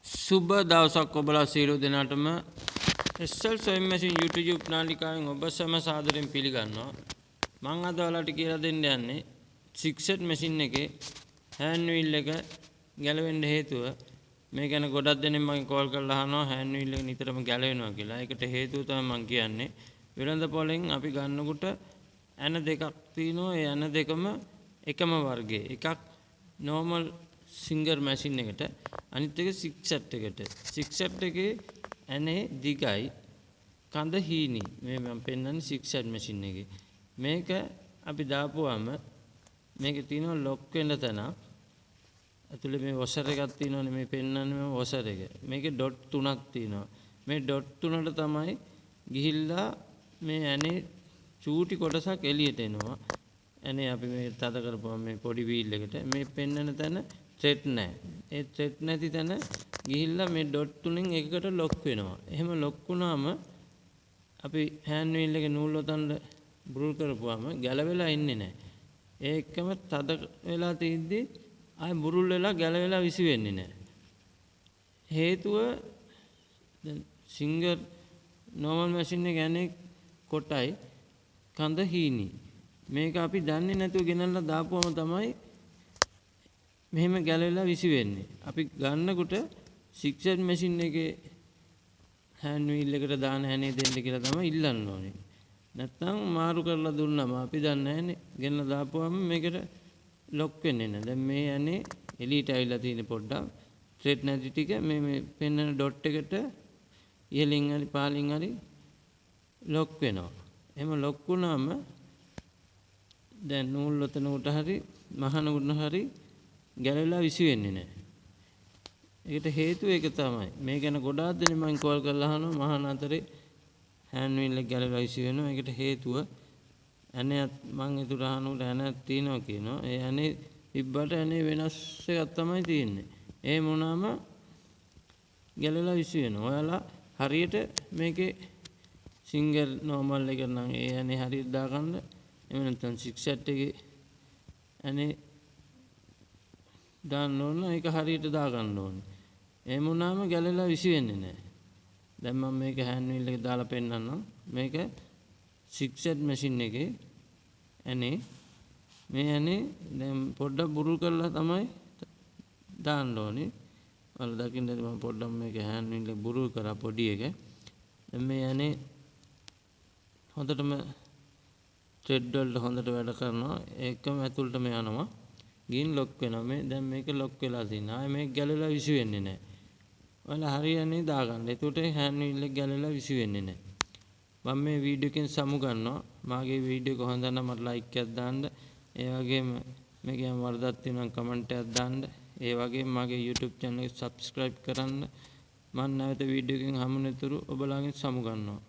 සුබ දවසක් ඔබලා සියලු දෙනාටම SL sewing machine YouTube නාලිකාවෙන් ඔබ සැම සාදරයෙන් පිළිගන්නවා. මම අද ඔයාලට කියලා දෙන්න යන්නේ සික්සෙට් මැෂින් එකේ හෑන්ඩ් වීල් එක ගැලවෙන්න හේතුව. මේ ගැන ගොඩක් දෙනෙක් මගෙන් කෝල් කරලා අහනවා හෑන්ඩ් වීල් එක නිතරම ගැලවෙනවා කියලා. ඒකට හේතුව තමයි මම කියන්නේ. වෙළඳ පොලෙන් අපි ගන්නකොට ඇන දෙකක් තියෙනවා. ඒ ඇන දෙකම එකම වර්ගයේ. එකක් normal සිංගර් මැෂින් එකට අනිත් එක සික්සෙට් එකට. සික්සෙට් එකේ ඇනේ දිගයි කඳ හීනි. මේ මම පෙන්නන්නේ සික්සෙට් මැෂින් එකේ. මේක අපි දාපුවාම මේකේ තියෙනවා ලොක් වෙන තැන. ඇතුලේ මේ වොෂර් එකක් තියෙනවනේ මේ පෙන්නන්නේ මම වොෂර් එක. මේකේ ඩොට් තුනක් තියෙනවා. මේ ඩොට් තුනට තමයි ගිහිල්ලා මේ ඇනේ චූටි කොටසක් එළියට එනවා. ඇනේ අපි මේ තද කරපුවාම මේ පොඩි වීල් එකට මේ පෙන්නන තැන ත්‍රෙඩ් නැහැ. ඒ ත්‍රෙඩ් නැති තැන ගිහිල්ලා මේ ඩොට් තුනෙන් එකකට ලොක් වෙනවා. එහෙම ලොක් වුණාම අපි හෑන්ඩ් වීල් එකේ නූල් ඔතන බුරුල් කරපුවාම ගැලවෙලා ඉන්නේ නැහැ. ඒ එක්කම තද වෙලා තියද්දි ආය බුරුල් වෙලා ගැලවෙලා විසි වෙන්නේ නැහැ. හේතුව දැන් සිංගර් normal machine එක යන්නේ කොටයි කඳ හීනි. මේක අපි දන්නේ නැතුව ගෙනල්ලා දාපුවම තමයි මෙහෙම ගැලවිලා විසි වෙන්නේ. අපි ගන්නකොට සික්සෙට් මැෂින් එකේ හෑන්ඩ් වීල් එකට දාන හැනේ දෙන්න කියලා තමයි ඉල්ලන්න ඕනේ. නැත්නම් මාරු කරලා දුන්නම අපි දන්නේ නැහැනේ. ගෙනල්ලා දාපුවම මේකට ලොක් වෙන්නේ නැහැ. දැන් මේ යන්නේ එලීට ඇවිල්ලා තියෙන පොඩ්ඩක් ත්‍රෙඩ් නැති ටික මේ පෙන්නන ඩොට් එකට ඉහලින් හරි පහලින් හරි ලොක් වෙනවා. එහෙම ලොක් වුණාම දැන් නූල් ඔතන උට හරි මහන උඩ හරි ගැලවිලා විසි වෙන්නේ නැහැ. ඒකට හේතුව ඒක තමයි. මේ ගැන ගොඩාක් දෙනෙක් මම කෝල් කරලා අහනවා මහන අතරේ හෑන්ඩ් වීල් එක ගැලවිලා විසි වෙනවා. ඒකට හේතුව ඇණයක් මම ඒතර අහනකොට ඇණයක් තියෙනවා කියනවා. ඒ ඇණේ තිබ්බට ඇණේ වෙනස් එකක් තමයි තියෙන්නේ. ඒ මොනවාම ගැලවිලා විසි වෙනවා. ඔයාලා හරියට මේකේ සිංගර් normal එක නම් ඒ ඇණේ හරියට දාගන්න. එහෙම නැත්නම් සික්සෙට් එකේ ඇණේ දාන්න ඕන. ඒක හරියට දාගන්න ඕනේ. එහෙම වුණාම ගැලවිලා විසි වෙන්නේ නැහැ. දැන් මම මේක හෑන්ඩ් වීල් එක දාලා පෙන්නන්නම්. මේක සික්සෙට් මැෂින් එකේ ඇනේ මේ ඇනේ දැන් පොඩ්ඩක් බුරුල් කරලා තමයි දාන්න ඕනේ. ඔයාලා දකින්න මම පොඩ්ඩක් මේක හෑන්ඩ් වීල් එක බුරුල් කරා පොඩි එක. දැන් මේ ඇනේ හොඳටම ත්‍රෙඩ් වලට හොඳට වැඩ කරනවා. ඒකම ඇතුළටම යනවා. ගින් ලොක් වෙනවා. මේ දැන් මේක ලොක් වෙලා තියෙනවා. ආයේ මේක ගැලවිලා විසි වෙන්නේ නැහැ. ඔයාලා හරියන්නේ දාගන්න. එතකොට හෑන්ඩ් වීල් එක ගැලවිලා විසි වෙන්නේ නැහැ. මම මේ වීඩියෝ එකෙන් සමු ගන්නවා. මාගේ වීඩියෝ එක හොඳ නම් මට ලයික් එකක් දාන්න. ඒ වගේම මේකේ යම් වරදක් තියෙනවා නම් කමෙන්ට් එකක් දාන්න. ඒ වගේම මගේ YouTube channel එක subscribe කරන්න. මම නැවත වීඩියෝ එකකින් හමු වෙනතුරු ඔබලාගෙන් සමු ගන්නවා.